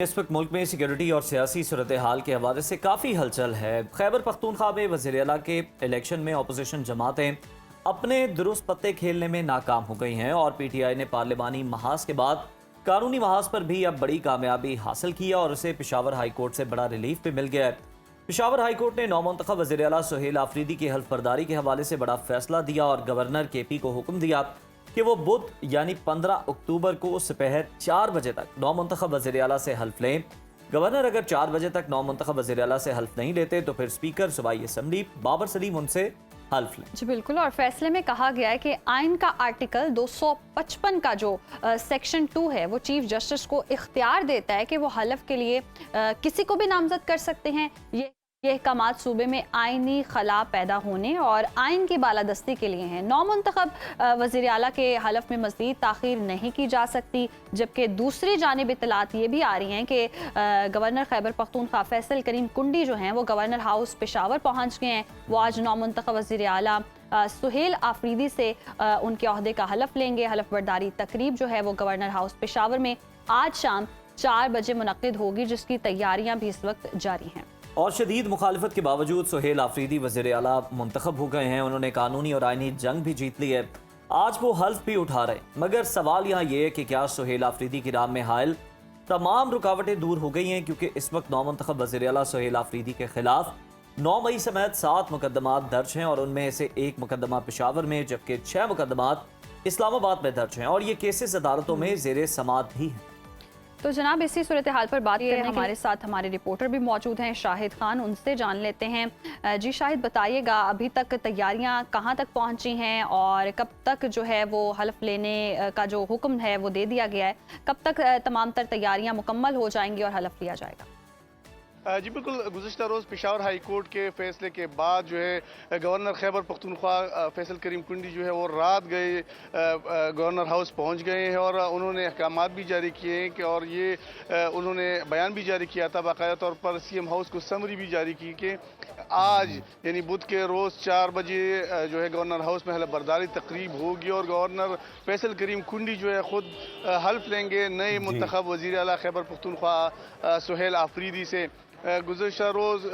اس وقت ملک میں سیکیورٹی اور سیاسی صورتحال کے حوالے سے کافی ہلچل ہے۔ خیبر پختونخوا میں وزیر اعلیٰ کے الیکشن میں اپوزیشن جماعتیں اپنے درست پتے کھیلنے میں ناکام ہو گئی ہیں اور پی ٹی آئی نے پارلیمانی محاذ کے بعد قانونی محاذ پر بھی اب بڑی کامیابی حاصل کی ہے اور اسے پشاور ہائی کورٹ سے بڑا ریلیف بھی مل گیا ہے۔ پشاور ہائی کورٹ نے نومنتخب وزیر اعلیٰ سہیل آفریدی کی حلف برداری کے حوالے سے بڑا فیصلہ دیا اور گورنر کے پی کو حکم دیا کہ وہ بدھ یعنی 15 اکتوبر کو سپہر 4 بجے تک نومنتخب وزیر اعلیٰ سے حلف لیں۔ گورنر اگر 4 بجے تک نومنتخب وزیر اعلیٰ سے حلف نہیں لیتے تو پھر اسپیکر صوبائی اسمبلی بابر سلیم ان سے حلف لیں۔ جی بالکل، اور فیصلے میں کہا گیا ہے کہ آئین کا آرٹیکل 255 کا جو سیکشن 2 ہے وہ چیف جسٹس کو اختیار دیتا ہے کہ وہ حلف کے لیے کسی کو بھی نامزد کر سکتے ہیں۔ یہ احکامات صوبے میں آئینی خلا پیدا ہونے اور آئین کی بالادستی کے لیے ہیں۔ نومنتخب وزیر اعلیٰ کے حلف میں مزید تاخیر نہیں کی جا سکتی، جبکہ دوسری جانب اطلاعات یہ بھی آ رہی ہیں کہ گورنر خیبر پختونخوا فیصل کریم کنڈی جو ہیں وہ گورنر ہاؤس پشاور پہنچ گئے ہیں۔ وہ آج نومنتخب وزیر اعلیٰ سہیل آفریدی سے ان کے عہدے کا حلف لیں گے۔ حلف برداری تقریب جو ہے وہ گورنر ہاؤس پشاور میں آج شام 4 بجے منعقد ہوگی، جس کی تیاریاں بھی اس وقت جاری ہیں۔ اور شدید مخالفت کے باوجود سہیل آفریدی وزیر اعلیٰ منتخب ہو گئے ہیں۔ انہوں نے قانونی اور آئینی جنگ بھی جیت لی ہے۔ آج وہ حلف بھی اٹھا رہے ہیں، مگر سوال یہاں یہ ہے کہ کیا سہیل آفریدی کی راہ میں حائل تمام رکاوٹیں دور ہو گئی ہیں، کیونکہ اس وقت نومنتخب وزیر اعلیٰ سہیل آفریدی کے خلاف 9 مئی سمیت 7 مقدمات درج ہیں اور ان میں سے 1 مقدمہ پشاور میں جبکہ 6 مقدمات اسلام آباد میں درج ہیں اور یہ کیسز عدالتوں میں زیر سماعت بھی ہیں۔ تو جناب اسی صورتحال پر بات کرنے ہمارے ساتھ ہمارے رپورٹر بھی موجود ہیں، شاہد خان، ان سے جان لیتے ہیں۔ جی شاہد، بتائیے گا ابھی تک تیاریاں کہاں تک پہنچی ہیں اور کب تک جو ہے وہ حلف لینے کا جو حکم ہے وہ دے دیا گیا ہے، کب تک تمام تر تیاریاں مکمل ہو جائیں گی اور حلف لیا جائے گا؟ جی بالکل، گزشتہ روز پشاور ہائی کورٹ کے فیصلے کے بعد جو ہے گورنر خیبر پختونخوا فیصل کریم کنڈی جو ہے وہ رات گئے گورنر ہاؤس پہنچ گئے ہیں اور انہوں نے احکامات بھی جاری کیے ہیں کہ اور یہ انہوں نے بیان بھی جاری کیا تھا، باقاعدہ طور پر سی ایم ہاؤس کو سمری بھی جاری کی کہ آج یعنی بدھ کے روز 4 بجے جو ہے گورنر ہاؤس میں حلف برداری تقریب ہوگی اور گورنر فیصل کریم کنڈی جو ہے خود حلف لیں گے نئے منتخب وزیر اعلیٰ خیبر پختونخوا سہیل آفریدی سے۔ گزشتہ روز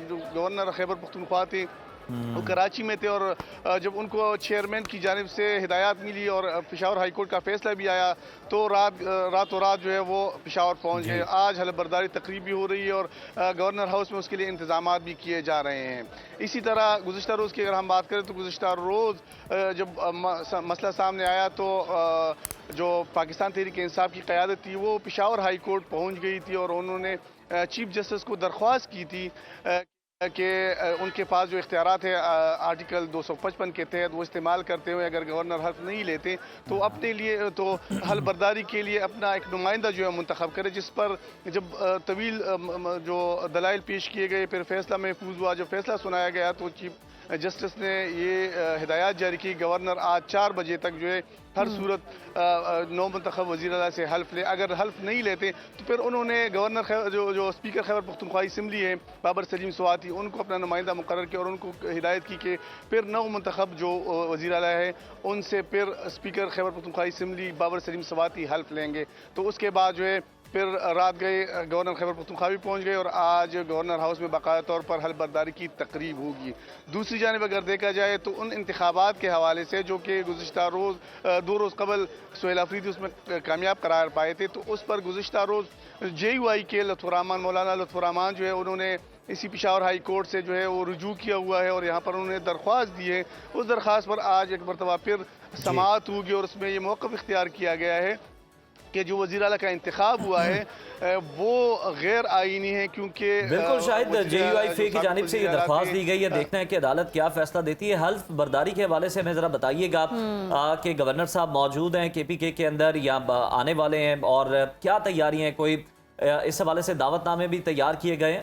جو گورنر خیبر پختونخوا تھے وہ کراچی میں تھے اور جب ان کو چیئرمین کی جانب سے ہدایات ملی اور پشاور ہائی کورٹ کا فیصلہ بھی آیا تو رات جو ہے وہ پشاور پہنچ گئے۔ آج حلف برداری تقریب بھی ہو رہی ہے اور گورنر ہاؤس میں اس کے لیے انتظامات بھی کیے جا رہے ہیں۔ اسی طرح گزشتہ روز کی اگر ہم بات کریں تو گزشتہ روز جب مسئلہ سامنے آیا تو جو پاکستان تحریک انصاف کی قیادت تھی وہ پشاور ہائی کورٹ پہنچ گئی تھی اور انہوں نے چیف جسٹس کو درخواست کی تھی کہ ان کے پاس جو اختیارات ہے آرٹیکل 255 کے تحت وہ استعمال کرتے ہوئے اگر گورنر حلف نہیں لیتے تو اپنے لیے تو حلف برداری کے لیے اپنا ایک نمائندہ جو ہے منتخب کرے، جس پر جب طویل جو دلائل پیش کیے گئے پھر فیصلہ محفوظ ہوا۔ جب فیصلہ سنایا گیا تو چیف جسٹس نے یہ ہدایات جاری کی گورنر آج 4 بجے تک جو ہے ہر صورت نومنتخب وزیر اعلیٰ سے حلف لے۔ اگر حلف نہیں لیتے تو پھر انہوں نے گورنر جو اسپیکر خیبر پختونخوا اسمبلی ہے بابر سلیم سواتی، ان کو اپنا نمائندہ مقرر کیا اور ان کو ہدایت کی کہ پھر نو منتخب جو وزیر اعلیٰ ہے ان سے پھر اسپیکر خیبر پختونخوا اسمبلی بابر سلیم سواتی حلف لیں گے۔ تو اس کے بعد جو ہے پھر رات گئے گورنر خیبر پختونخوا بھی پہنچ گئے اور آج گورنر ہاؤس میں باقاعدہ طور پر حلف برداری کی تقریب ہوگی۔ دوسری جانب اگر دیکھا جائے تو ان انتخابات کے حوالے سے جو کہ گزشتہ روز 2 روز قبل سہیل آفریدی اس میں کامیاب قرار پائے تھے تو اس پر گزشتہ روز جے یو آئی کے لطف الرحمان مولانا لطف الرحمان جو ہے انہوں نے اسی پشاور ہائی کورٹ سے جو ہے وہ رجوع کیا ہوا ہے اور یہاں پر انہوں نے درخواست دی ہے۔ اس درخواست پر آج ایک مرتبہ پھر سماعت ہوگی اور اس میں یہ موقف اختیار کیا گیا ہے کہ جو وزیر اعلیٰ کا انتخاب ہوا ہے وہ غیر آئینی ہے، کیونکہ بالکل شاہد، جے یو آئی فے کی جانب سے یہ درخواست دی گئی ہے، دیکھنا ہے کہ عدالت کیا فیصلہ دیتی ہے۔ حلف برداری کے حوالے سے ہمیں ذرا بتائیے گا کہ گورنر صاحب موجود ہیں کے پی کے اندر یا آنے والے ہیں اور کیا تیاری ہیں، کوئی اس حوالے سے دعوت نامے بھی تیار کیے گئے ہیں؟